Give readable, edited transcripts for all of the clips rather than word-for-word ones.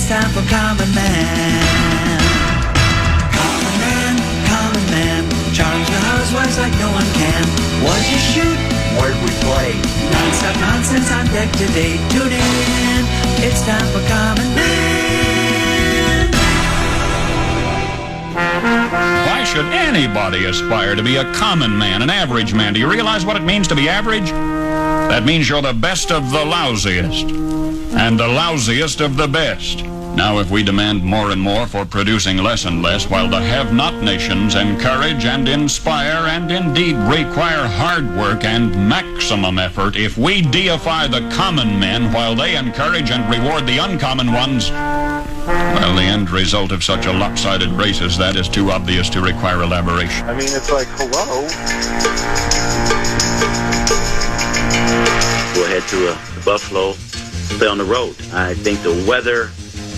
It's time for Common Man. Common Man, Common Man. Charge the housewives like no one can. What'd you shoot? Where'd we play? Non-stop nonsense on deck today. Tune in. It's time for Common Man. Why should anybody aspire to be a common man, an average man? Do you realize what it means to be average? That means you're the best of the lousiest, and the lousiest of the best. Now, if we demand more and more for producing less and less, while the have-not nations encourage and inspire and indeed require hard work and maximum effort, if we deify the common men while they encourage and reward the uncommon ones, well, the end result of such a lopsided race as that is too obvious to require elaboration. I mean, it's like, hello? We'll head to Buffalo, play on the road. I think the weather,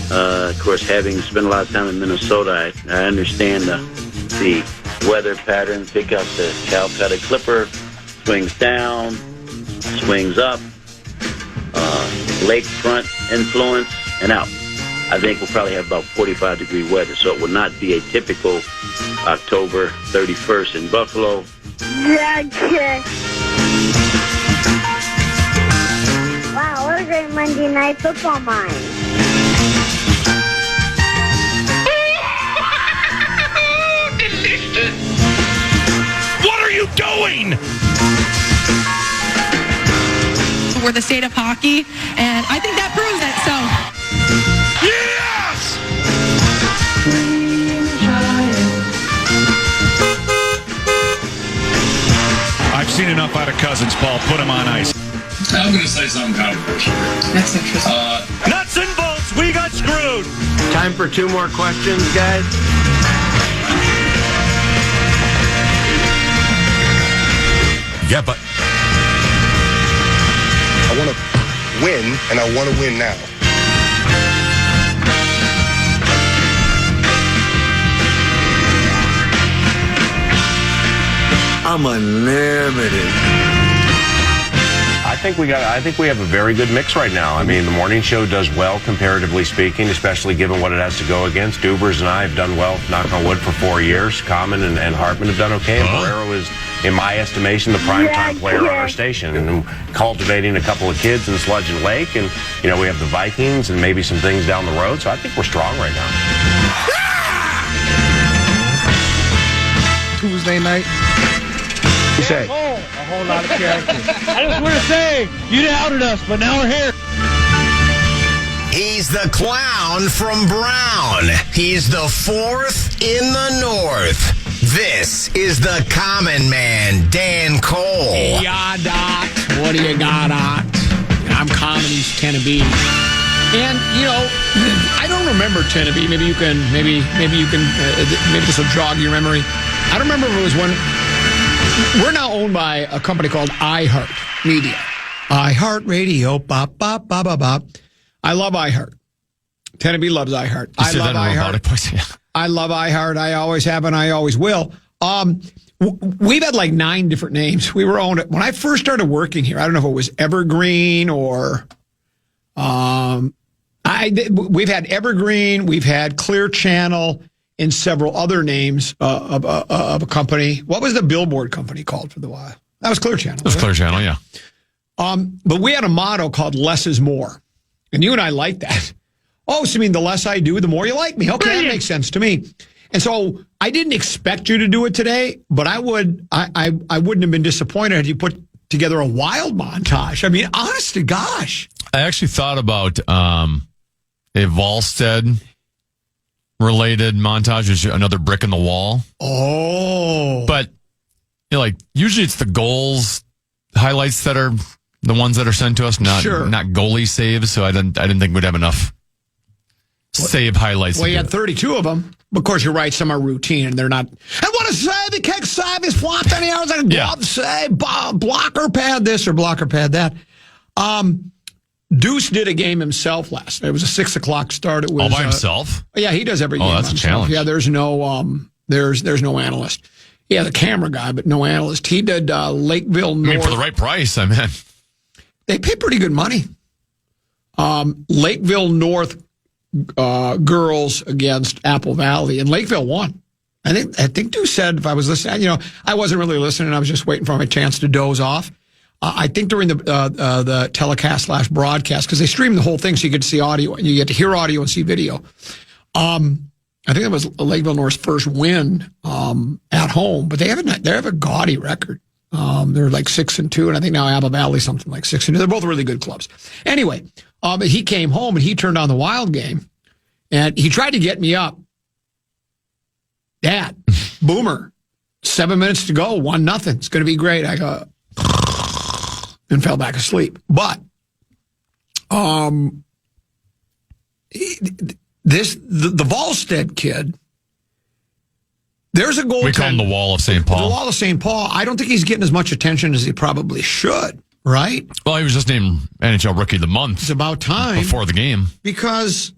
of course, having spent a lot of time in Minnesota, I understand the weather pattern. Pick up the Calcutta Clipper, swings down, swings up, lakefront influence, and out. I think we'll probably have about 45-degree weather, so it will not be a typical October 31st in Buffalo. Wow, what a great Monday Night Football mind. Delicious. What are you doing? We're the state of hockey, and I think that proves it, so... Yes! I've seen enough out of Cousins, Paul. Put him on ice. I'm going to say something controversial. That's interesting. Nuts and bolts, we got screwed. Time for 2 more questions, guys. Yeah, but I want to win, and I want to win now. I'm unlimited. I think we have a very good mix right now. I mean, the morning show does well, comparatively speaking, especially given what it has to go against. Dubers and I have done well, knock on wood, for 4 years. Common and Hartman have done okay. And Barrero is, in my estimation, the primetime player on our station. And cultivating a couple of kids in Sludge and Lake. And, you know, we have the Vikings and maybe some things down the road. So I think we're strong right now. Tuesday night. You say? A whole lot of character. I just want to say, you doubted us, but now we're here. He's the clown from Brown. He's the 4th in the North. This is the Common Man, Dan Cole. Yeah, Doc. What do you got, Doc? I'm Comedy's Tennessee. And, you know, I don't remember Tennessee. Maybe this will jog your memory. I don't remember if it was one. We're now owned by a company called iHeart Media. iHeart Radio. Bop, bop, bop, bop, bop. I love iHeart. Tennessee loves iHeart. I love iHeart. I love iHeart. I always have and I always will. We've had like 9 different names. We were owned. When I first started working here, I don't know if it was Evergreen or... we've had Evergreen, we've had Clear Channel, and several other names of a company. What was the billboard company called for the while? That was Clear Channel. It was Clear Channel, yeah. But we had a motto called less is more. And you and I like that. Oh, so you mean the less I do, the more you like me. Okay, that makes sense to me. And so I didn't expect you to do it today, but I wouldn't have been disappointed had you put together a wild montage. I mean, honest to gosh. I actually thought about a Volstead related montage, is another brick in the wall. Oh. But you know, like usually it's the goals highlights that are the ones that are sent to us, not goalie saves. So I didn't think we'd have enough save highlights. Well, you had 32 of them. Of course, you're right. Some are routine, and they're not. And what a save! The kick save is flopped any hours like a glove save. Blocker pad this or blocker pad that. Deuce did a game himself last night. It was a 6 o'clock start. It was all by himself. Yeah, he does every game. Oh, that's a challenge. Yeah, there's no there's no analyst. Yeah, the camera guy, but no analyst. He did Lakeville North. I mean, for the right price, I mean, they pay pretty good money. Lakeville North girls against Apple Valley, and Lakeville won. I think Deuce said, if I was listening, I wasn't really listening. I was just waiting for my chance to doze off. I think during the telecast / broadcast, because they streamed the whole thing, so you get to see audio and you get to hear audio and see video. I think it was Lakeville North's first win at home, but they have a gaudy record. They're like 6-2, and I think now Apple Valley something like 6-2. They're both really good clubs. Anyway, he came home and he turned on the Wild game, and he tried to get me up. Dad, Boomer, 7 minutes to go, 1-0. It's going to be great. I go and fell back asleep. But the Volstead kid, there's a goaltender. We call him the Wall of St. Paul. The Wall of St. Paul. I don't think he's getting as much attention as he probably should, right? Well, he was just named NHL Rookie of the Month. It's about time. Before the game. Because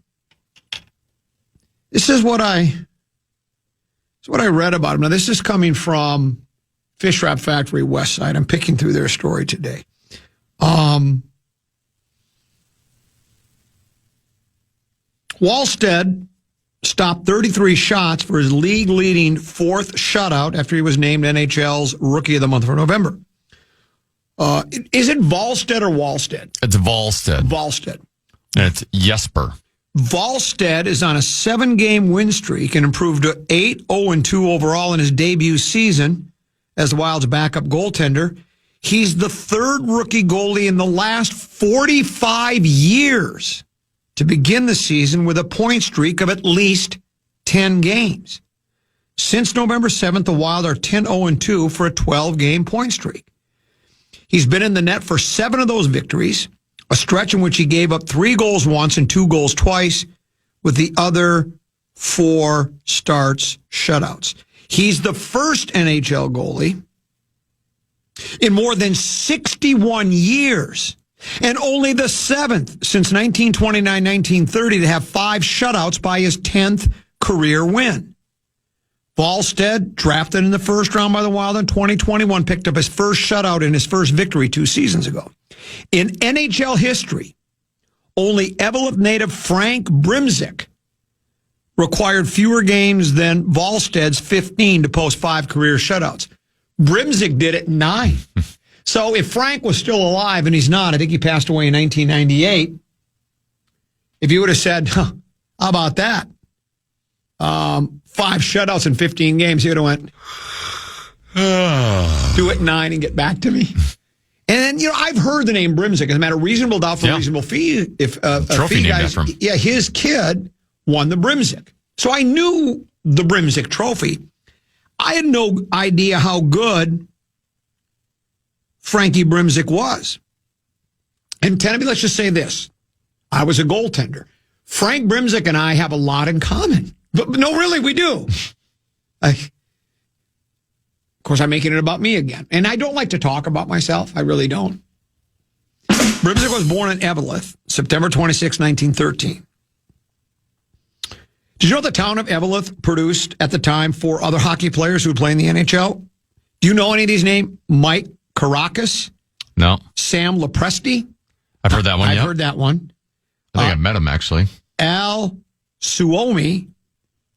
this is what I read about him. Now, this is coming from Fish Wrap Factory West Side. I'm picking through their story today. Wallstead stopped 33 shots for his league-leading fourth shutout after he was named NHL's Rookie of the Month for November. Is it Volstead or Wallstead? It's Volstead. Volstead. And it's Jesper. Volstead is on a 7-game win streak and improved to 8-0-2 overall in his debut season as the Wild's backup goaltender. He's the third rookie goalie in the last 45 years to begin the season with a point streak of at least 10 games. Since November 7th, the Wild are 10-0-2 for a 12-game point streak. He's been in the net for 7 of those victories, a stretch in which he gave up 3 goals once and 2 goals twice, with the other 4 starts shutouts. He's the first NHL goalie in more than 61 years, and only the 7th since 1929-1930 to have 5 shutouts by his 10th career win. Volstead, drafted in the first round by the Wild in 2021, picked up his first shutout in his first victory 2 seasons ago. In NHL history, only Evelyn native Frank Brimzik required fewer games than Volstead's 15 to post 5 career shutouts. Brimzik did it 9. So if Frank was still alive, and he's not, I think he passed away in 1998, if you would have said, how about that? 5 shutouts in 15 games, he would have went, do it 9 and get back to me. And then, I've heard the name Brimzik. As a matter of reasonable doubt for reasonable fee. If trophy fee named guys, after him. Yeah, his kid won the Brimzik. So I knew the Brimzik trophy. I had no idea how good Frankie Brimzik was. And Tennessee, let's just say this. I was a goaltender. Frank Brimzik and I have a lot in common. But no, really, we do. Of course, I'm making it about me again. And I don't like to talk about myself. I really don't. Brimzik was born in Eveleth, September 26, 1913. Did you know the town of Eveleth produced, at the time, 4 other hockey players who would play in the NHL? Do you know any of these names? Mike Caracas? No. Sam Lepresti? I've heard that one, I've heard that one. I think I met him, actually. Al Suomi.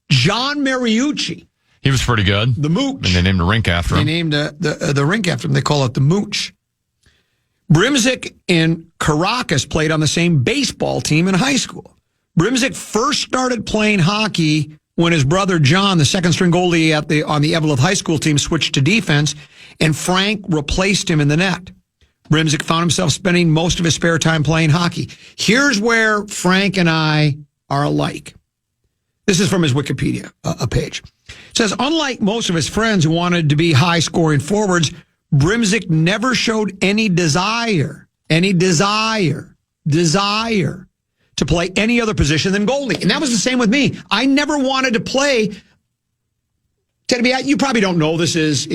John Mariucci. He was pretty good. The Mooch. And they named a rink after him. They named the rink after him. They call it the Mooch. Brimzik and Caracas played on the same baseball team in high school. Brimzik first started playing hockey when his brother John, the second-string goalie on the Eveleth High School team, switched to defense, and Frank replaced him in the net. Brimzik found himself spending most of his spare time playing hockey. Here's where Frank and I are alike. This is from his Wikipedia page. It says, unlike most of his friends who wanted to be high-scoring forwards, Brimzik never showed any desire to play any other position than goalie. And that was the same with me. I never wanted to play. Teddy, you probably don't know this is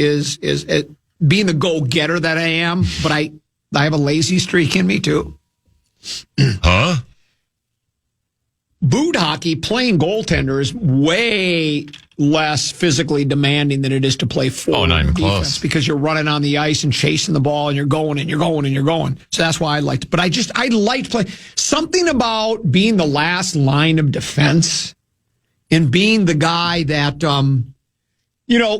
being the go-getter that I am, but I have a lazy streak in me too. Huh? Boot hockey, playing goaltender is way less physically demanding than it is to play forward not even defense close. because you're running on the ice and chasing the ball and you're going and you're going and you're going. So that's why I liked it. But I liked play something about being the last line of defense and being the guy that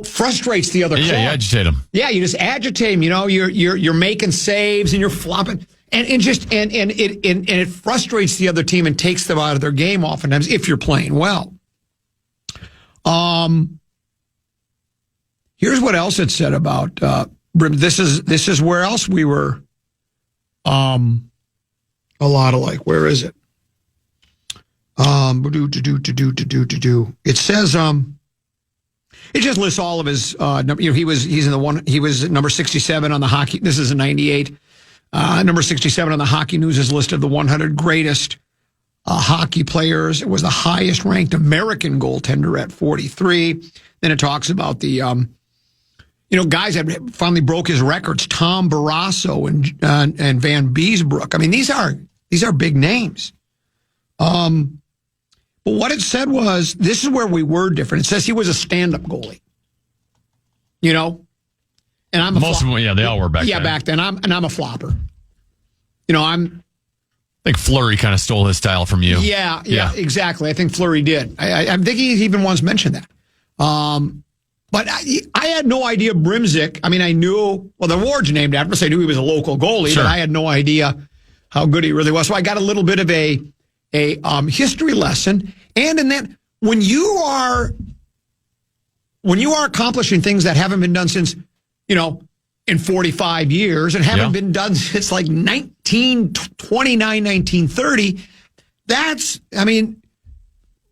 frustrates the other club. Yeah, you agitate them. Yeah, you just agitate him. You're making saves and you're flopping, and it frustrates the other team and takes them out of their game oftentimes if you're playing well. Here's what else it said about Brim. This is where else we were. A lot alike. Where is it? It says it just lists all of his he was number 67 on the hockey. This is in 98. Number 67 on the Hockey News' list of the 100 greatest hockey players. It was the highest ranked American goaltender at 43. Then it talks about the guys that finally broke his records: Tom Barrasso and Van Beesbrook. I mean, these are big names. But what it said was, this is where we were different. It says he was a stand-up goalie. And I'm most of them, they all were back then. Yeah, back then. I'm a flopper. I think Fleury kind of stole his style from you. Yeah, exactly. I think Fleury did. I think he even once mentioned that. But I had no idea Brimzik. I mean, I knew, the award's named after us. I knew he was a local goalie, Sure. but I had no idea how good he really was. So I got a little bit of a history lesson. And in that, when you are accomplishing things that haven't been done since, in 45 years and haven't been done since like 1929, 1930,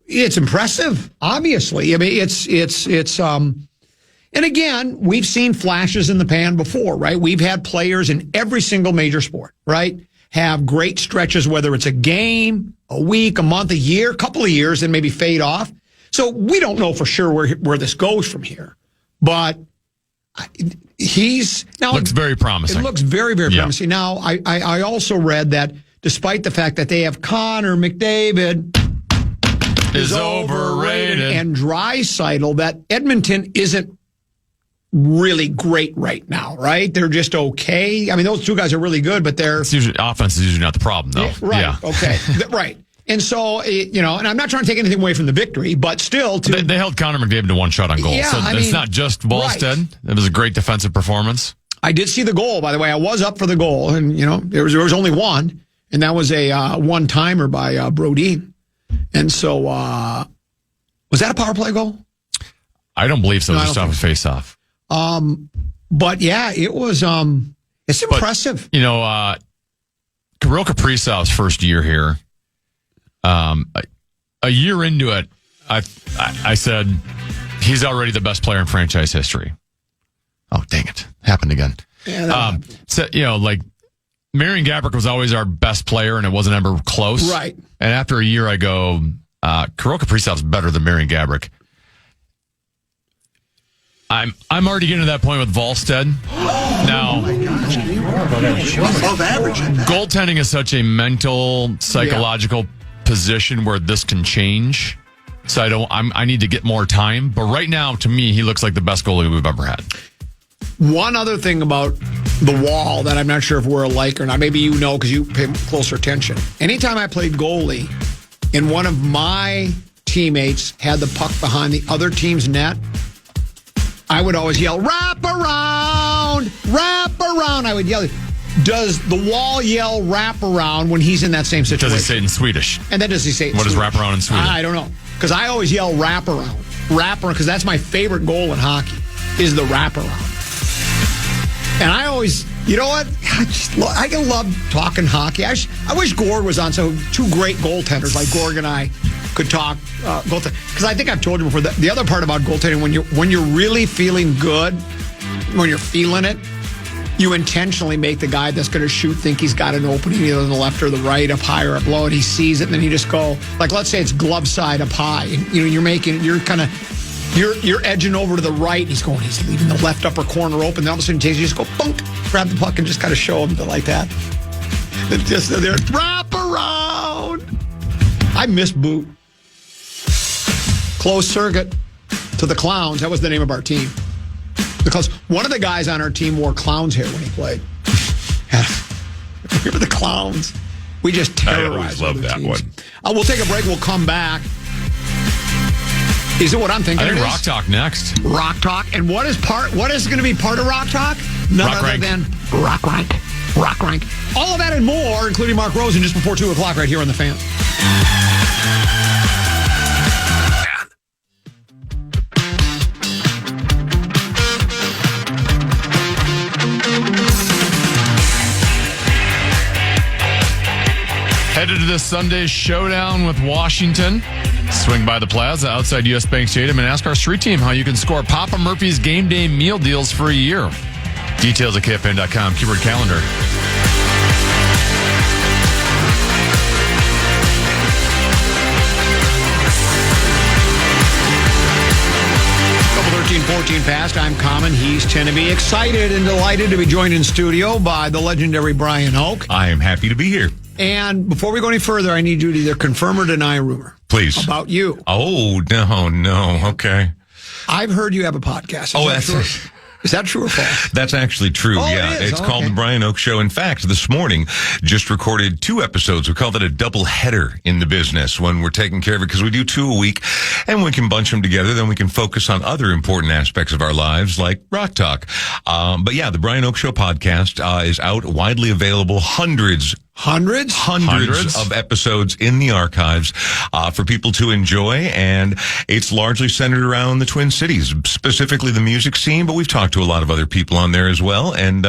it's impressive, obviously. I mean, it's and again, we've seen flashes in the pan before, right? We've had players in every single major sport, right? Have great stretches, whether it's a game, a week, a month, a year, a couple of years, and maybe fade off. So we don't know for sure where this goes from here. But looks very promising. It looks very, very promising. Now, I also read that despite the fact that they have Connor McDavid is overrated and Draisaitl, that Edmonton isn't really great right now, right? They're just okay. I mean, those two guys are really good, but offense is usually not the problem, though. Yeah, right. Yeah. Okay. Right. And so, and I'm not trying to take anything away from the victory, but still. They held Connor McDavid to one shot on goal. Yeah, so it's not just Wallstead. Right. It was a great defensive performance. I did see the goal, by the way. I was up for the goal, and, there was only one, and that was a one-timer by Brodin. And so, was that a power play goal? I don't believe so. It was just off a face-off. But yeah, it was, it's impressive. Kirill Kaprizov's first year here, a year into it, I said, he's already the best player in franchise history. Oh, dang it. Happened again. Yeah, Marian Gaborik was always our best player, and it wasn't ever close. Right. And after a year, I go, Kirill Kaprizov's better than Marian Gaborik. I'm already getting to that point with Wallstead. Now, above average. Goaltending is such a mental, psychological position where this can change. So I need to get more time. But right now, to me, he looks like the best goalie we've ever had. One other thing about the Wall that I'm not sure if we're alike or not. Maybe because you pay closer attention. Anytime I played goalie and one of my teammates had the puck behind the other team's net, I would always yell, wrap around, wrap around. I would yell. Does the Wall yell wrap around when he's in that same situation? Does he say it in Swedish? And then does he say it in What Swedish? is wrap around in Swedish? I don't know. Because I always yell wrap around, because that's my favorite goal in hockey, is the wrap around. And I always, you know what? I can love talking hockey. I wish Gorg was on, so two great goaltenders like Gorg and I could talk goaltending. Because I think I've told you before, the other part about goaltending, when you're really feeling good, when you're feeling it, you intentionally make the guy that's going to shoot think he's got an opening either on the left or the right, up high or up low, and he sees it, and then you just go, like, let's say it's glove side up high, and you're edging over to the right. He's leaving the left upper corner open. Then all of a sudden, you just go, bunk, grab the puck, and just kind of show him like that. Just there, wrap around. I miss Boot. Closed circuit. to the Clowns. That was the name of our team. Because one of the guys on our team wore clown's hair when he played. Remember the Clowns? We just terrorized. I always loved that one. We'll take a break. We'll come back. Is it what I'm thinking? I think Rock Talk next. Rock Talk. And what is going to be part of Rock Talk? None Rock other Rank. than Rock Rank. Rock Rank. All of that and more, including Mark Rosen, just before 2 o'clock right here on The Fan. Headed to this Sunday's showdown with Washington. Swing by the plaza outside U.S. Bank Stadium and ask our street team how you can score Papa Murphy's game day meal deals for a year. Details at KFAN.com. Keyword calendar. Couple 13-14 past. I'm Common. He's 10 to be excited and delighted to be joined in studio by the legendary Brian Oak. I am happy to be here. And before we go any further, I need you to either confirm or deny a rumor. Please. About you. Oh, no. Okay. I've heard you have a podcast. Is that true or false? That's actually true. Oh, yeah. It's called The Brian Oak Show. In fact, this morning, just recorded 2 episodes. We call it a double header in the business when we're taking care of it because we do 2 a week and we can bunch them together. Then we can focus on other important aspects of our lives like Rock Talk. But yeah, The Brian Oak Show podcast is out, widely available, hundreds of episodes in the archives for people to enjoy, and it's largely centered around the Twin Cities, specifically the music scene, but we've talked to a lot of other people on there as well, and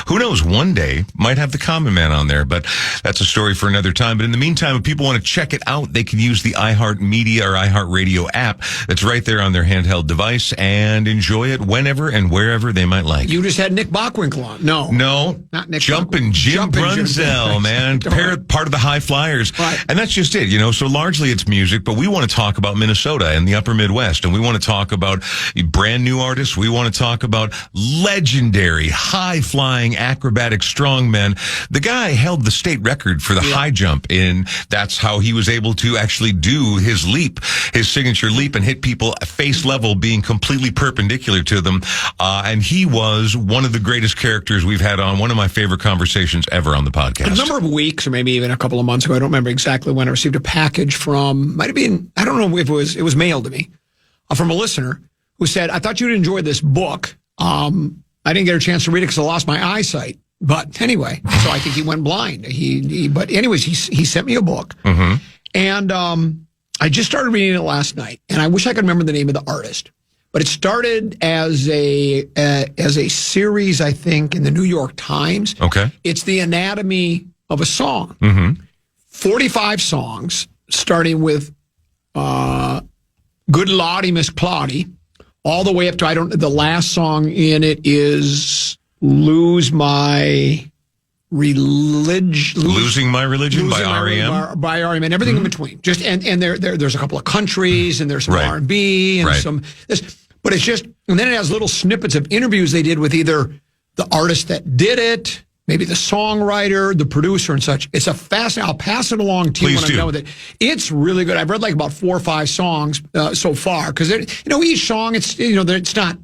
who knows, one day might have the Common Man on there, but that's a story for another time. But in the meantime, if people want to check it out, they can use the iHeartMedia or iHeartRadio app that's right there on their handheld device and enjoy it whenever and wherever they might like. You just had Nick Bockwinkel on. No, not Nick Jumpin' Jim Brunzell, man. Part of the High Flyers. Right. And that's just it, so largely it's music, but we want to talk about Minnesota and the upper Midwest, and we want to talk about brand new artists. We want to talk about legendary, high-flying, acrobatic strongmen. The guy held the state record for the high jump, and that's how he was able to actually do his leap, his signature leap, and hit people face level, being completely perpendicular to them. And he was one of the greatest characters we've had on, one of my favorite conversations ever on the podcast. A number of weeks, or maybe even a couple of months ago, I don't remember exactly when, I received a package from, might have been, I don't know if it was mailed to me, from a listener who said, I thought you'd enjoy this book. I didn't get a chance to read it because I lost my eyesight. But anyway, so I think he went blind. But anyways, he sent me a book. Mm-hmm. And I just started reading it last night. And I wish I could remember the name of the artist. But it started as a series, I think, in the New York Times. Okay. It's the anatomy of a song. Mm-hmm. 45 songs, starting with Good Lottie, Miss Claudie, all the way up to, the last song in it is Losing My Religion by R.E.M. By R.E.M. and everything in between. Just and there's a couple of countries and there's some R&B and some this, but it's just, and then it has little snippets of interviews they did with either the artist that did it, maybe the songwriter, the producer, and such. It's a fascinating. I'll pass it along to you when I'm done with it. It's really good. I've read like about 4 or 5 songs so far because each song it's not.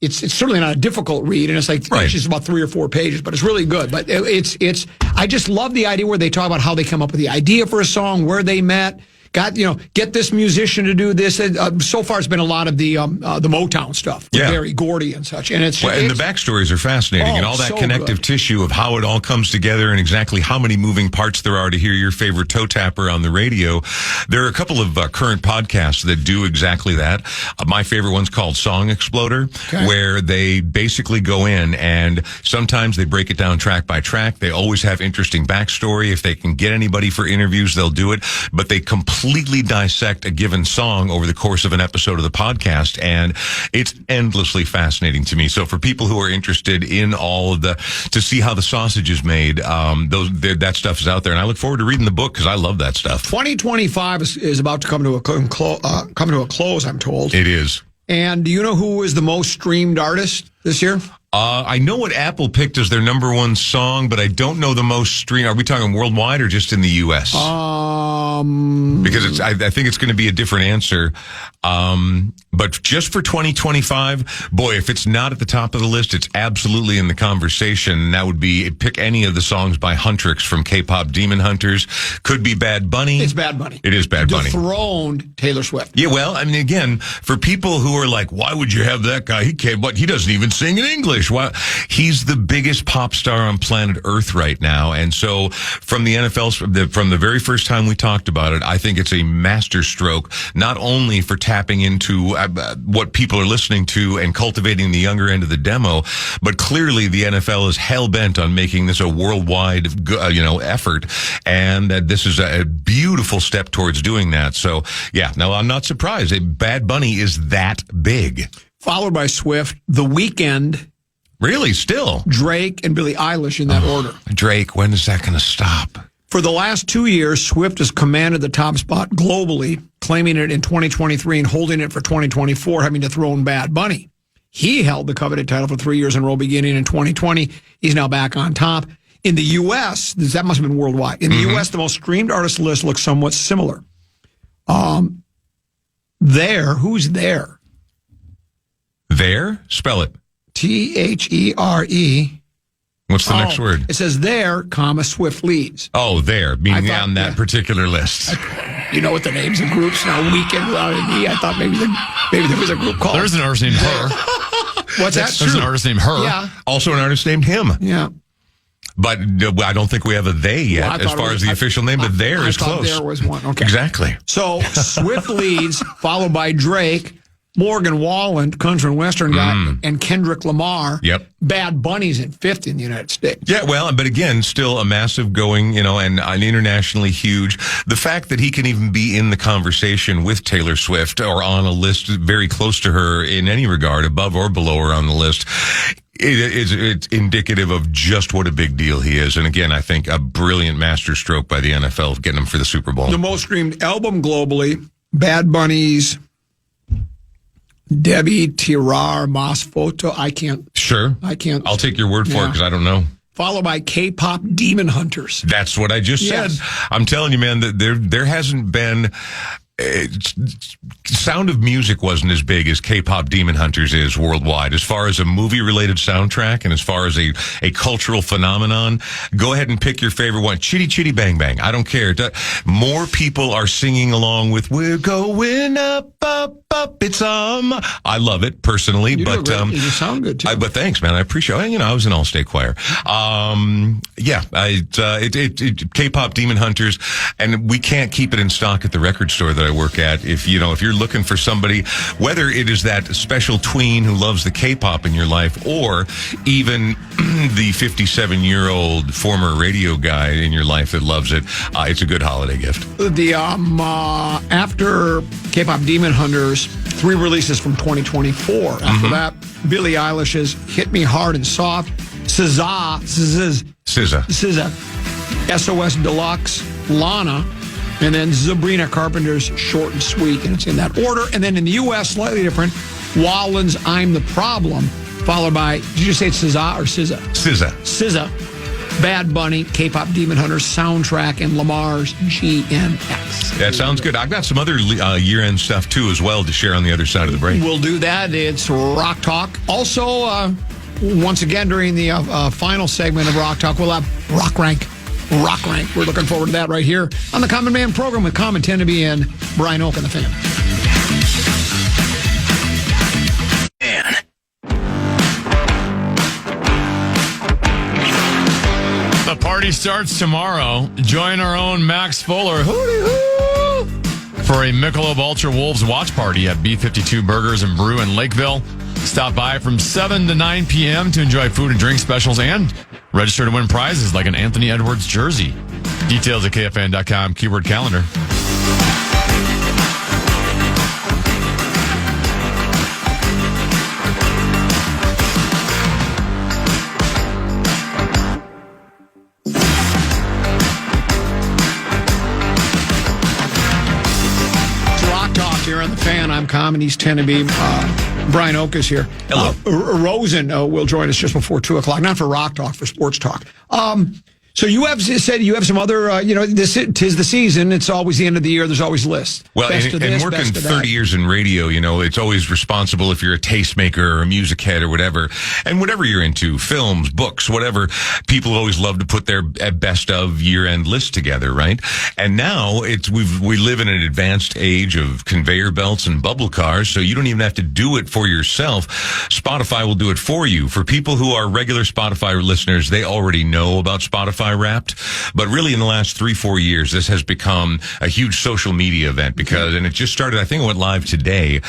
It's certainly not a difficult read, and it's like it's just about 3 or 4 pages, but it's really good. But it's I just love the idea where they talk about how they come up with the idea for a song, where they met, get this musician to do this. So far, it's been a lot of the Motown stuff, Berry Gordy and such, and and the backstories are fascinating, and all that connective tissue of how it all comes together, and exactly how many moving parts there are to hear your favorite toe tapper on the radio. There are a couple of current podcasts that do exactly that. My favorite one's called Song Exploder, where they basically go in and sometimes they break it down track by track. They always have interesting backstory. If they can get anybody for interviews, they'll do it, but they completely dissect a given song over the course of an episode of the podcast, and it's endlessly fascinating to me. So for people who are interested in all of to see how the sausage is made, that stuff is out there, and I look forward to reading the book because I love that stuff. 2025 is about to come to a close, I'm told. It is. And do you know who was the most streamed artist this year? I know what Apple picked as their number one song, but I don't know the most stream. Are we talking worldwide or just in the U.S.? Because I think it's going to be a different answer. But just for 2025, boy, if it's not at the top of the list, it's absolutely in the conversation. That would be pick any of the songs by Huntrix from K-pop Demon Hunters. Could be Bad Bunny. It's Bad Bunny. It is Bad Bunny. Dethroned Taylor Swift. Yeah, well, I mean, again, for people who are like, why would you have that guy? He doesn't even sing in English. Why? He's the biggest pop star on planet Earth right now. And so from the NFL, from the very first time we talked about it, I think it's a masterstroke, not only for tapping into what people are listening to and cultivating the younger end of the demo, but clearly the NFL is hell-bent on making this a worldwide, effort, and that this is a beautiful step towards doing that. So, yeah, no, I'm not surprised. Bad Bunny is that big. Followed by Swift, The Weeknd. Really? Still? Drake and Billie Eilish in that order. Drake, when is that going to stop? For the last 2 years, Swift has commanded the top spot globally, claiming it in 2023 and holding it for 2024, having dethroned Bad Bunny. He held the coveted title for 3 years in a row beginning in 2020. He's now back on top. In the U.S., that must have been worldwide. In the U.S., the most streamed artist list looks somewhat similar. Who's there? There? Spell it. There. What's the next word? It says there, Swift leads. Oh, there, meaning on that particular list. You know what the names of groups now? Weekend Without Me. I thought maybe there was a group called. There's an artist named Her. What's that? There's an artist named Her. Yeah. Also an artist named Him. Yeah. But I don't think we have a they yet as far as the official name, but there is close. There was one. Okay. Exactly. So Swift leads, followed by Drake, Morgan Wallen, country and western guy, and Kendrick Lamar. Yep. Bad Bunny's in fifth in the United States. Yeah, well, but again, still a massive going, and internationally huge. The fact that he can even be in the conversation with Taylor Swift or on a list very close to her in any regard, above or below her on the list, it's indicative of just what a big deal he is. And again, I think a brilliant masterstroke by the NFL of getting him for the Super Bowl. The most streamed album globally, Bad Bunny's Debbie Tirar Mas Photo. I can't. I'll take your word for it because I don't know. Followed by K-pop Demon Hunters. That's what I just said. I'm telling you, man, that there hasn't been. Sound of Music wasn't as big as K-pop Demon Hunters is worldwide. As far as a movie-related soundtrack and as far as a cultural phenomenon, go ahead and pick your favorite one. Chitty Chitty Bang Bang. I don't care. More people are singing along with "We're Going Up, Up, Up." It's I love it personally, you but you sound good too. But thanks, man. I appreciate it. I was an all-state choir. K-pop Demon Hunters, and we can't keep it in stock at the record store that I work at. If you're looking for somebody, whether it is that special tween who loves the K-pop in your life, or even the 57-year-old former radio guy in your life that loves it, it's a good holiday gift. The after K-pop Demon Hunters, 3 releases from 2024. After that, Billie Eilish's "Hit Me Hard and Soft," SZA, SOS Deluxe, Lana, and then Sabrina Carpenter's "Short and Sweet," and it's in that order. And then in the U.S., slightly different, Wallen's "I'm the Problem," followed by, did you say it's SZA or SZA? SZA, Bad Bunny, K-pop Demon Hunters soundtrack, and Lamar's GNX. That sounds good. I've got some other year-end stuff, too, as well, to share on the other side of the break. We'll do that. It's Rock Talk. Also, once again, during the final segment of Rock Talk, we'll have Rock Rank. We're looking forward to that right here on the Common Man program with Common 10 to be in Brian Oak and the Fan. The party starts tomorrow. Join our own Max Fuller for a Michelob Ultra Wolves watch party at B52 Burgers and Brew in Lakeville. Stop by from 7 to 9 p.m. to enjoy food and drink specials and register to win prizes like an Anthony Edwards jersey. Details at KFAN.com, keyword calendar. Rock Talk here on the Fan. I'm Comedy's 10 to be. Brian Oak is here. Hello. Rosen will join us just before 2 o'clock, not for Rock Talk, for Sports Talk. So you have said you have some other, tis the season. It's always the end of the year. There's always lists. Well, Best and of this, working best of 30 that. years in radio, it's always responsible if you're a tastemaker or a music head or whatever. And whatever you're into, films, books, whatever, people always love to put their best of year-end list together, right? And now we live in an advanced age of conveyor belts and bubble cars, so you don't even have to do it for yourself. Spotify will do it for you. For people who are regular Spotify listeners, they already know about Spotify Wrapped. But really in the last 3-4 years, this has become a huge social media event and it just started, I think it went live today,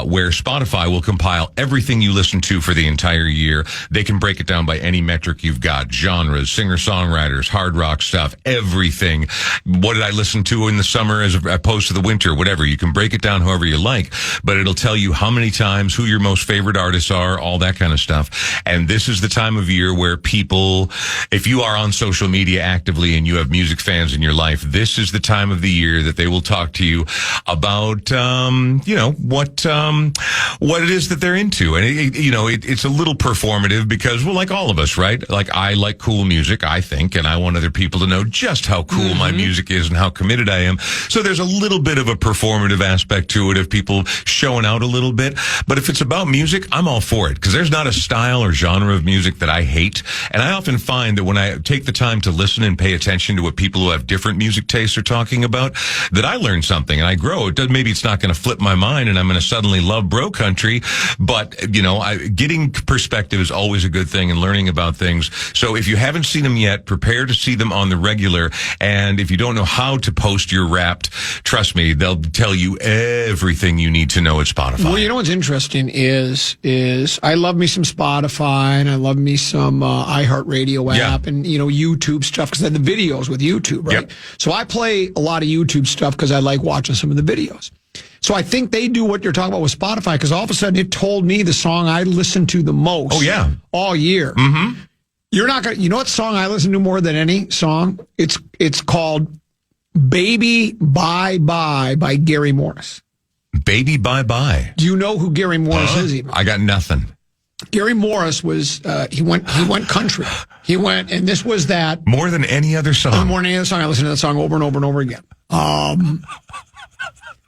where Spotify will compile everything you listen to for the entire year. They can break it down by any metric you've got, genres, singer-songwriters, hard rock stuff, everything. What did I listen to in the summer as opposed to the winter, whatever. You can break it down however you like, but it'll tell you how many times, who your most favorite artists are, all that kind of stuff. And this is the time of year where people, if you are on social media actively and you have music fans in your life, this is the time of the year that they will talk to you about, what it is that they're into. And it's a little performative because, well, like all of us, right? Like I like cool music, I think, and I want other people to know just how cool my music is and how committed I am. So there's a little bit of a performative aspect to it of people showing out a little bit. But if it's about music, I'm all for it because there's not a style or genre of music that I hate. And I often find that when I take the time to listen and pay attention to what people who have different music tastes are talking about, that I learn something and I grow. Maybe it's not going to flip my mind and I'm going to suddenly love bro country, but getting perspective is always a good thing and learning about things. So if you haven't seen them yet, prepare to see them on the regular. And if you don't know how to post your Wrapped, trust me, they'll tell you everything you need to know at Spotify. Well, what's interesting is I love me some Spotify and I love me some iHeartRadio app and YouTube stuff because the videos with YouTube, right? Yep. So I play a lot of YouTube stuff because I like watching some of the videos. So I think they do what you're talking about with Spotify because all of a sudden it told me the song I listened to the most. Oh yeah, all year. Mm-hmm. You're not gonna. You know what song I listen to more than any song? It's called "Baby Bye Bye" by Gary Morris. Baby Bye Bye. Do you know who Gary Morris is? Even I got nothing. Gary Morris was he went country. He went, and this was that more than any other song. More than any other song. I listened to that song over and over and over again.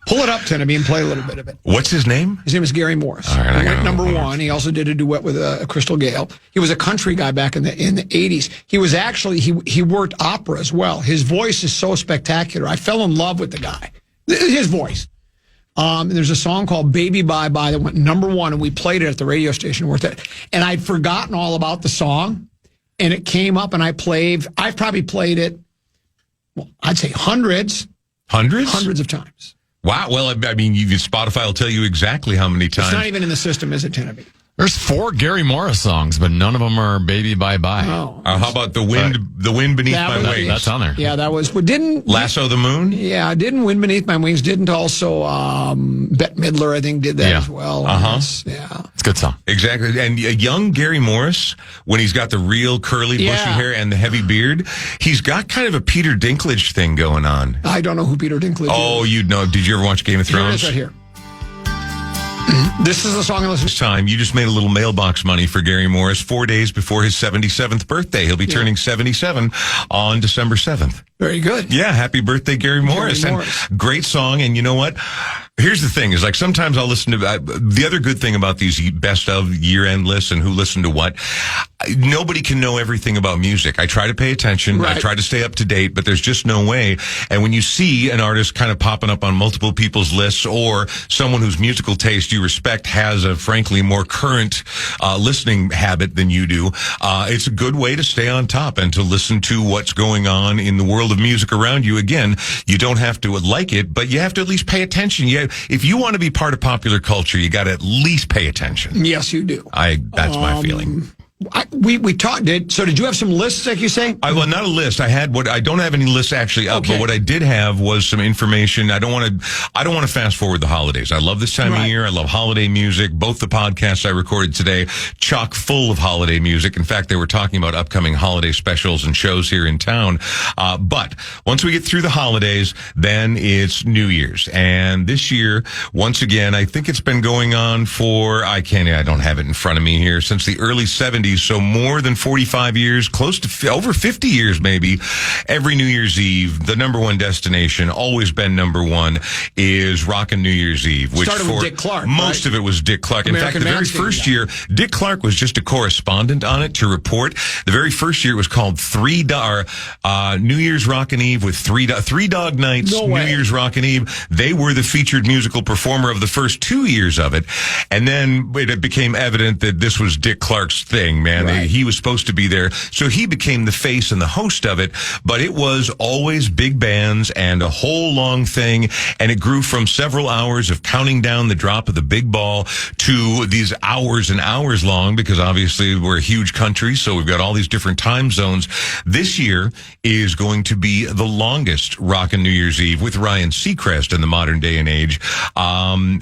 Pull it up, Tennessee, and play a little bit of it. What's his name? His name is Gary Morris. All right, he went number one. He also did a duet with Crystal Gale. He was a country guy back in the 80s. He was actually he worked opera as well. His voice is so spectacular. I fell in love with the guy. His voice. There's a song called Baby Bye Bye that went number one, and we played it at the radio station. And I'd forgotten all about the song, and it came up, and I've probably played it, well, I'd say hundreds of times. Wow. Well, I mean, Spotify will tell you exactly how many times. It's not even in the system, is it, Tennessee? There's 4 Gary Morris songs, but none of them are "Baby Bye Bye." Oh, how about the wind beneath my wings? That's on there. Yeah, that was. But didn't Lasso the Moon? Yeah, didn't Wind Beneath My Wings. Didn't also Bette Midler, I think, did that as well. Yeah, it's a good song. Exactly. And a young Gary Morris, when he's got the real curly, bushy hair and the heavy beard, he's got kind of a Peter Dinklage thing going on. I don't know who Peter Dinklage is. Oh, you'd know. Did you ever watch Game of Thrones? Here it is right here. This is the song I listen to. This time, you just made a little mailbox money for Gary Morris 4 days before his 77th birthday. He'll be turning 77 on December 7th. Very good. Yeah, happy birthday, Gary Morris. And great song. And you know what? Here's the thing is like sometimes I'll listen to the other good thing about these best of year-end lists and who listened to what. Nobody can know everything about music. I try to pay attention. Right. I try to stay up to date, but there's just no way. And when you see an artist kind of popping up on multiple people's lists or someone whose musical taste you respect has a frankly more current listening habit than you do, it's a good way to stay on top and to listen to what's going on in the world of music around you. Again, you don't have to like it, but you have to at least pay attention. If you want to be part of popular culture, you got to at least pay attention. Yes, you do. That's my feeling. We talked. Did you have some lists, like you say? Well, not a list. I don't have any lists actually up, Okay. but what I did have was some information. I don't want to fast forward the holidays. I love this time of year. I love holiday music. Both the podcasts I recorded today, chock full of holiday music. In fact, they were talking about upcoming holiday specials and shows here in town. But once we get through the holidays, then it's New Year's. And this year, once again, I think it's been going on for, I don't have it in front of me here, since the early 70s. So more than 45 years, close to over 50 years maybe, every New Year's Eve, the number one destination, always been number one, is Rockin' New Year's Eve. Which started with Dick Clark, most of it was Dick Clark. In fact, the very first year, Dick Clark was just a correspondent on it to report. The very first year it was called New Year's Rockin' Eve with Three Dog Nights, No New way. Year's Rockin' Eve. They were the featured musical performer of the first 2 years of it. And then it became evident that this was Dick Clark's thing, man. Right. He was supposed to be there. So he became the face and the host of it. But it was always big bands and a whole long thing. And it grew from several hours of counting down the drop of the big ball to these hours and hours long, because obviously we're a huge country. So we've got all these different time zones. This year is going to be the longest Rockin' New Year's Eve with Ryan Seacrest in the modern day and age,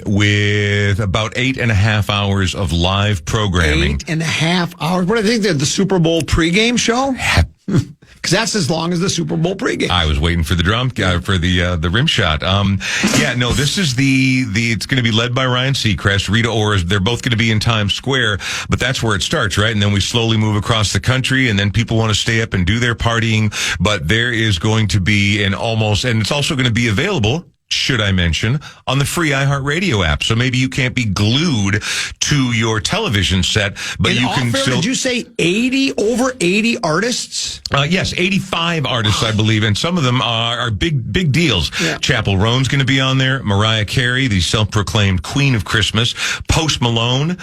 with about 8.5 hours of live programming. 8.5 hours. What do you think? The Super Bowl pregame show? Because that's as long as the Super Bowl pregame. I was waiting for the for the rim shot. This is it's going to be led by Ryan Seacrest, Rita Ora. They're both going to be in Times Square, but that's where it starts, right? And then we slowly move across the country, and then people want to stay up and do their partying. But there is going to be and it's also going to be available, should I mention, on the free iHeartRadio app. So maybe you can't be glued to your television set, but you can still... Did you say over 80 artists? Yes, 85 artists, I believe, and some of them are big deals. Yeah. Chapel Roan's going to be on there, Mariah Carey, the self-proclaimed Queen of Christmas, Post Malone,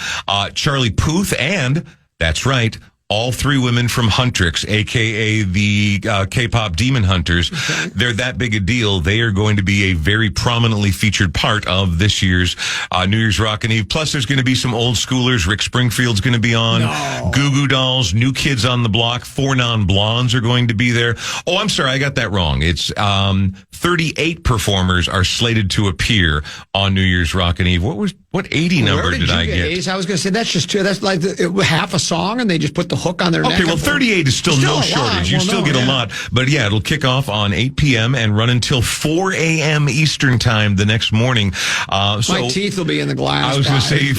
Charlie Puth, and, that's right, all three women from Huntrix, a.k.a. the K-pop Demon Hunters. Okay. They're that big a deal. They are going to be a very prominently featured part of this year's New Year's Rockin' Eve. Plus, there's going to be some old schoolers. Rick Springfield's going to be on. No. Goo Goo Dolls, New Kids on the Block, Four Non-Blondes are going to be there. Oh, I'm sorry, I got that wrong. It's 38 performers are slated to appear on New Year's Rockin' Eve. What 80 number did I get? Ace? I was going to say that's just two. That's like half a song, and they just put the hook on their neck. Okay, well, 38 is still no shortage. You still get a lot. But yeah, it'll kick off on 8 p.m. and run until 4 a.m. Eastern time the next morning. My teeth will be in the glass. I was going to say, if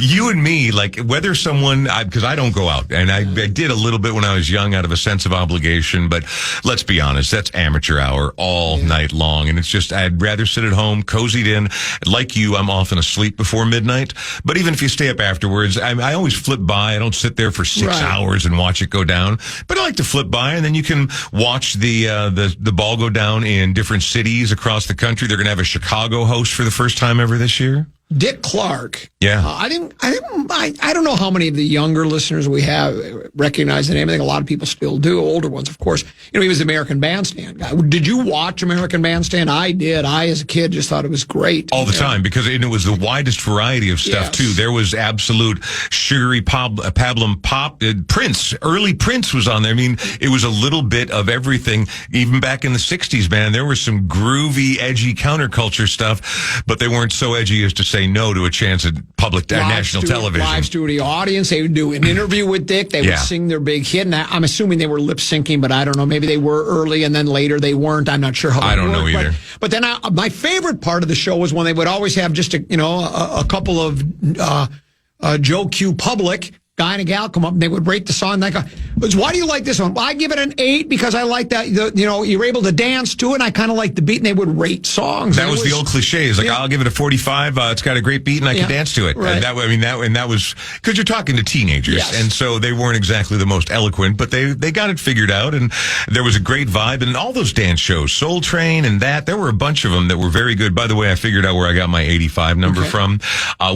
you and me, like whether someone, because I don't go out, and I did a little bit when I was young out of a sense of obligation, but let's be honest, that's amateur hour all night long. And it's just, I'd rather sit at home, cozied in. Like you, I'm often asleep before midnight. But even if you stay up afterwards, I always flip by. I don't sit there for 6 hours and watch it go down. But I like to flip by, and then you can watch the ball go down in different cities across the country. They're going to have a Chicago host for the first time ever this year. Dick Clark. Yeah. I don't know how many of the younger listeners we have recognize the name. I think a lot of people still do, older ones, of course. He was the American Bandstand guy. Did you watch American Bandstand? I did. I, as a kid, just thought it was great. All the time, because it was the widest variety of stuff, too. There was absolute sugary pablum pop. Prince, early Prince was on there. I mean, it was a little bit of everything. Even back in the 60s, man, there was some groovy, edgy counterculture stuff, but they weren't so edgy as to say no to a chance at public national television. Live studio audience. They would do an interview with Dick. They would sing their big hit. And I'm assuming they were lip syncing, but I don't know. Maybe they were early and then later they weren't. I'm not sure how. I don't know either. But then my favorite part of the show was when they would always have just a couple of Joe Q Public guy and a gal come up and they would rate the song. Like, why do you like this one? Well, I give it an 8 because I like that. You're able to dance to it. And I kind of like the beat. And they would rate songs. That was the old cliches. Like, I'll give it a 45. It's got a great beat, and I can dance to it. Right. And that was because you're talking to teenagers, and so they weren't exactly the most eloquent, but they got it figured out, and there was a great vibe. And all those dance shows, Soul Train, and there were a bunch of them that were very good. By the way, I figured out where I got my 85 number from.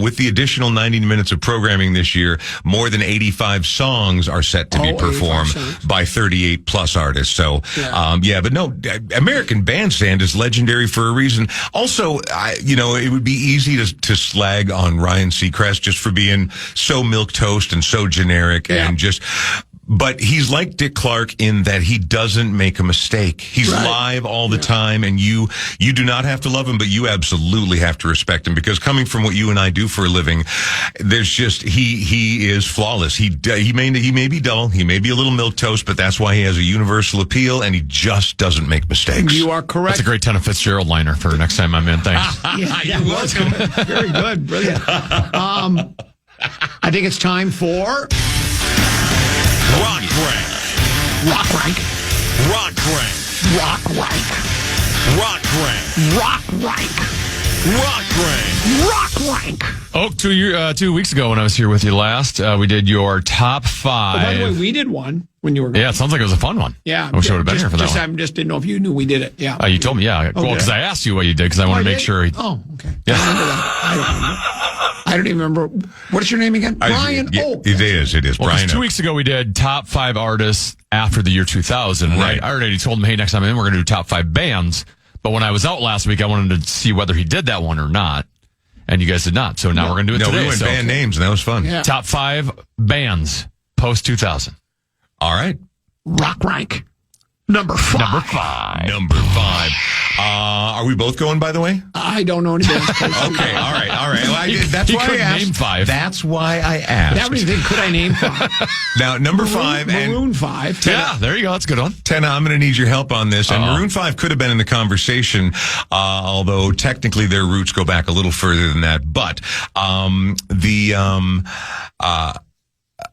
With the additional 90 minutes of programming this year, more than 85 songs are set to be performed by 38 plus artists. So, but no, American Bandstand is legendary for a reason. Also, it would be easy to slag on Ryan Seacrest just for being so milquetoast and so generic and just... But he's like Dick Clark in that he doesn't make a mistake. He's live all the time, and you do not have to love him, but you absolutely have to respect him, because coming from what you and I do for a living, there's just he is flawless. He may be dull, he may be a little milquetoast, but that's why he has a universal appeal, and he just doesn't make mistakes. You are correct. That's a great Tana Fitzgerald liner for next time I'm in. Thanks. You're welcome. Very good, brilliant. I think it's time for. Rock rank. Rock rank. Rock rank. Rock rank. Rock rank. Rock rank. Rock rank. Rock rank. Oh, 2 weeks ago when I was here with you last, we did your top 5. Oh, by the way, we did one when you were gone. Yeah, it sounds like it was a fun one. Yeah. I wish I would have been here for that one. I just didn't know if you knew we did it. Yeah. You told me, yeah. Well, because I asked you what you did, because I want to make sure. Okay. Yeah. I remember that. I don't even remember. What is your name again? Brian Oak. It is. Well, Brian 2 weeks ago we did top 5 artists after the year 2000. Right. I already told him, hey, next time in, we're going to do top 5 bands. But when I was out last week, I wanted to see whether he did that one or not. And you guys did not. So now we're going to do it today. We went band names, and that was fun. Yeah. Top 5 bands post 2000. All right. Rock rank. Number 5. Number 5. Are we both going, by the way? I don't know any bands. Okay, all right. Well, that's why I asked. Name 5. That's why I asked. That was could I name 5? Now, number 5 Maroon 5. Yeah, there you go. That's a good one. Tana, I'm going to need your help on this. And Maroon 5 could have been in the conversation, although technically their roots go back a little further than that. But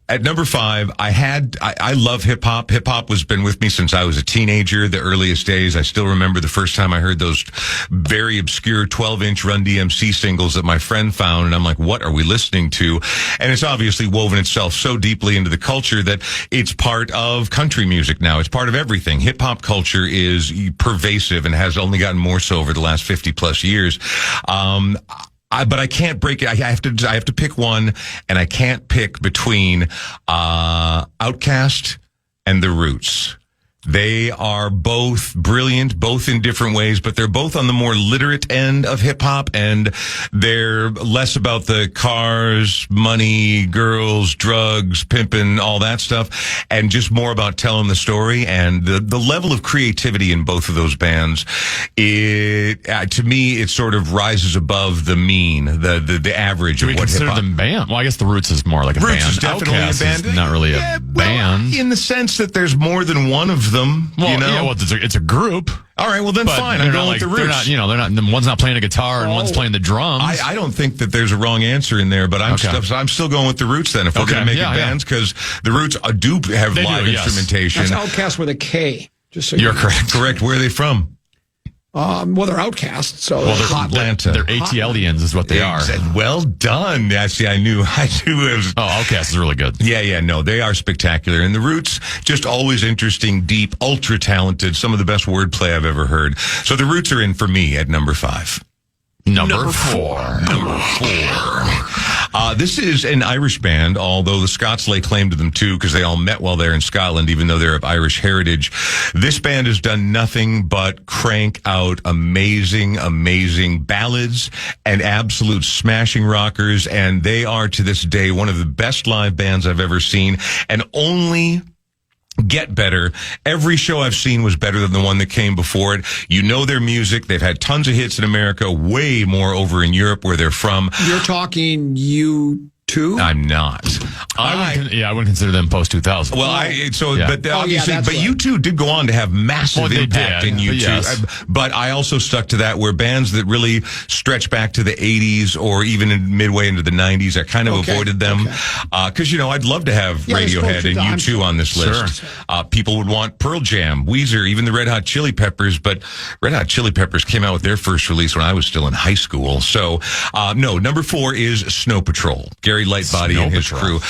at number 5, I love hip hop. Hip hop has been with me since I was a teenager, the earliest days. I still remember the first time I heard those very obscure 12-inch Run DMC singles that my friend found. And I'm like, what are we listening to? And it's obviously woven itself so deeply into the culture that it's part of country music now. It's part of everything. Hip hop culture is pervasive and has only gotten more so over the last 50 plus years. But I can't break it. I have to pick one, and I can't pick between Outkast and The Roots. They are both brilliant, both in different ways, but they're both on the more literate end of hip hop, and they're less about the cars, money, girls, drugs, pimping, all that stuff, and just more about telling the story. And the level of creativity in both of those bands, to me, it sort of rises above the mean, the average of what hip hop. Do we consider them band? Well, I guess The Roots is more like a band. Roots is definitely Outkast a band. Is not really a band. In the sense that there's more than one of them. Well, you know? yeah, well, it's a group. All right, well then fine. I'm going with The Roots. They're not, one's not playing a guitar and one's playing the drums. I don't think that there's a wrong answer in there, but I'm still going with The Roots then. If we're going to make it bands, because The Roots do have live instrumentation. That's Outkast with a K. Just so you're correct. Correct. Where are they from? Well, they're outcasts, so they're Atlanta. They're ATLians is what they are. Well done. Yeah, see, I knew it was. Oh, Outkast is really good. Yeah, no, they are spectacular. And The Roots, just always interesting, deep, ultra talented, some of the best wordplay I've ever heard. So The Roots are in for me at number 5. Number 4. This is an Irish band, although the Scots lay claim to them too, because they all met while they're in Scotland, even though they're of Irish heritage. This band has done nothing but crank out amazing ballads and absolute smashing rockers, and they are to this day one of the best live bands I've ever seen, and only get better. Every show I've seen was better than the one that came before it. You know their music. They've had tons of hits in America, way more over in Europe where they're from. You're talking U2? I'm not. I wouldn't consider them post 2000. Well, obviously, but U2 did go on to have massive impact in U2. Yes. But I also stuck to that, where bands that really stretch back to the 80s or even midway into the 90s, I kind of avoided them. Because, I'd love to have Radiohead and U2 on this list. Sure. People would want Pearl Jam, Weezer, even the Red Hot Chili Peppers. But Red Hot Chili Peppers came out with their first release when I was still in high school. So, no, number 4 is Snow Patrol. Gary Lightbody and his crew.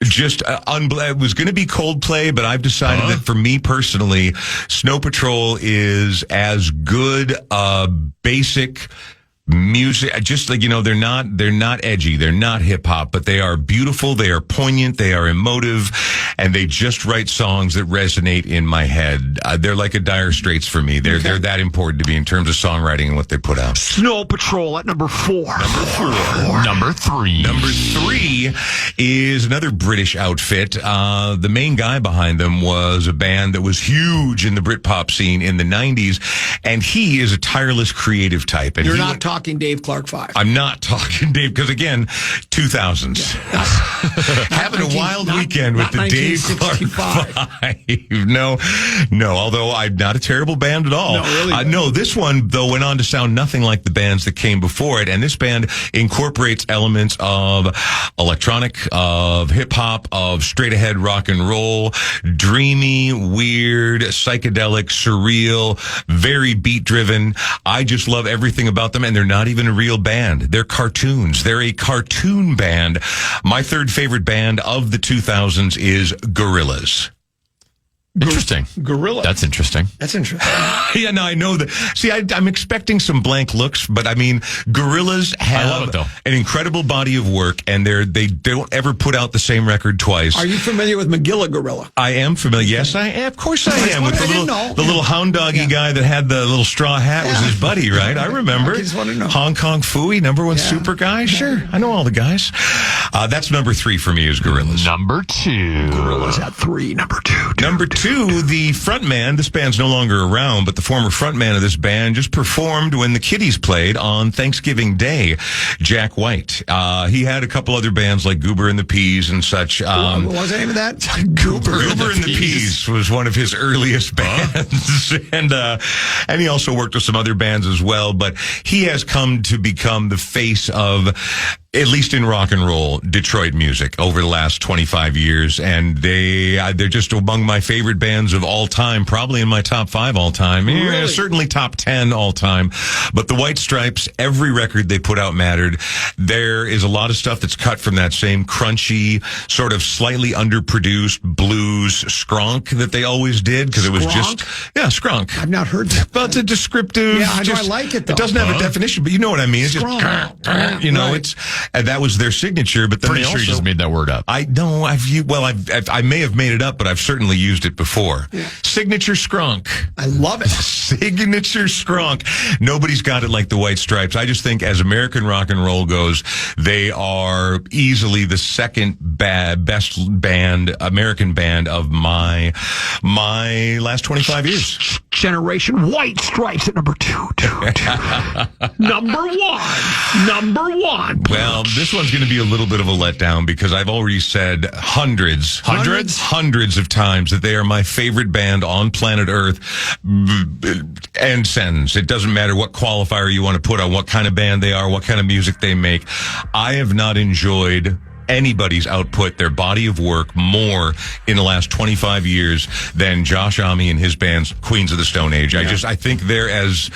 Just it was going to be Coldplay, but I've decided that for me personally, Snow Patrol is as good a basic music, just like, they're not edgy, they're not hip hop, but they are beautiful, they are poignant, they are emotive, and they just write songs that resonate in my head. They're like a Dire Straits for me. They're that important to me in terms of songwriting and what they put out. Snow Patrol at number 4. Number 3. Number 3 is another British outfit. The main guy behind them was a band that was huge in the Britpop scene in the 90s, and he is a tireless creative type. And You're not talking Dave Clark 5. I'm not talking Dave, because again, 2000s. Yeah. Having a wild weekend with the Dave Clark 5. No, although I'm not a terrible band at all. No, really. No, this one, though, went on to sound nothing like the bands that came before it, and this band incorporates elements of electronic, of hip-hop, of straight-ahead rock and roll, dreamy, weird, psychedelic, surreal, very beat-driven. I just love everything about them, and they're not even a real band. They're cartoons. They're a cartoon band. My third favorite band of the 2000s is Gorillaz. Interesting. Gorilla. That's interesting. That's interesting. Yeah, no, I know that. See, I'm expecting some blank looks, but I mean, Gorillaz have an incredible body of work, and they don't ever put out the same record twice. Are you familiar with Magilla Gorilla? I am familiar. Yes, I am. Of course I am. With the little hound doggy guy that had the little straw hat was his buddy, right? I remember. I just want to know. Hong Kong Phooey, number 1 super guy. Sure, I know all the guys. That's number 3 for me is Gorillaz. Number 2. Gorillaz at 3. Number 2. Number 2, the frontman, this band's no longer around, but the former frontman of this band just performed when the Kiddies played on Thanksgiving Day, Jack White. He had a couple other bands like Goober and the Peas and such. What was the name of that? Goober and the Peas was one of his earliest bands. And he also worked with some other bands as well, but he has come to become the face of, at least in rock and roll, Detroit music over the last 25 years. And they're just among my favorite bands of all time, probably in my top 5 all time. Really? Yeah, certainly top 10 all time. But the White Stripes, every record they put out mattered. There is a lot of stuff that's cut from that same crunchy, sort of slightly underproduced blues skronk that they always did, because it was just, skronk. I've not heard that. Well, it's a descriptive. Yeah, I know, I like it, though. It doesn't have a definition, but you know what I mean. It's Skronk. just, it's, and that was their signature. But then Pretty sure you just made that word up. I may have made it up, but I've certainly used it before. Yeah. Signature skronk. I love it. Signature skronk. Nobody's got it like the White Stripes. I just think as American rock and roll goes, they are easily the second best band, American band of my last 25 years. Generation White Stripes at number 2. Number 1. Well, this one's going to be a little bit of a letdown, because I've already said hundreds of times that they are my favorite band on planet Earth. End sentence. It doesn't matter what qualifier you want to put on what kind of band they are, what kind of music they make. I have not enjoyed anybody's output, their body of work, more in the last 25 years than Josh Homme and his band's Queens of the Stone Age. Yeah. I think they're as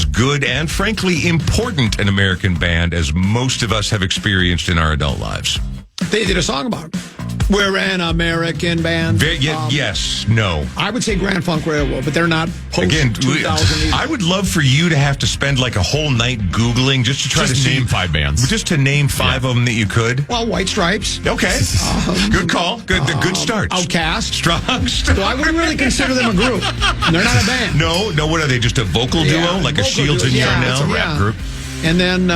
good and frankly important an American band as most of us have experienced in our adult lives. They did a song about it. We're an American band. Yes, no. I would say Grand Funk Railroad, but they're not post-2000. I would love for you to have to spend like a whole night Googling just to try to name 5 bands. Just to name 5 of them that you could. Well, White Stripes. Okay. Good call. Good start. Outcast. Strong. So I wouldn't really consider them a group. They're not a band. No. What are they? Just a vocal duo? Like a Shields and Yarnell? It's a rap group. And then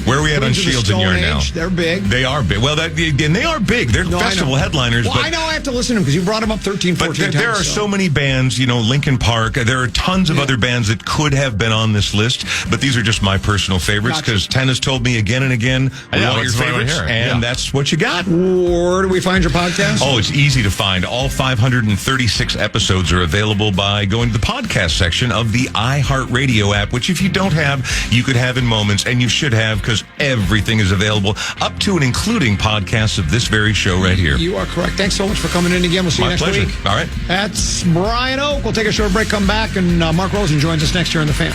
where are we at on Shields and Yarnell? They're big. They are big. Well, and they are big. They're festival headliners. Well, I know I have to listen to them because you brought them up 13, 14 times. But there are so many bands, Linkin Park. There are tons of other bands that could have been on this list, but these are just my personal favorites because Ten has told me again and again, we want your favorites, and that's what you got. Where do we find your podcast? Oh, it's easy to find. All 536 episodes are available by going to the podcast section of the iHeartRadio app, which if you don't have, you could have in moments, and you should have, because everything is available, up to and including podcasts of this very show right here. You are correct. Thanks so much for coming in again. We'll see you next week. All right. That's Brian Oak. We'll take a short break, come back, and Mark Rosen joins us next year on The Fan.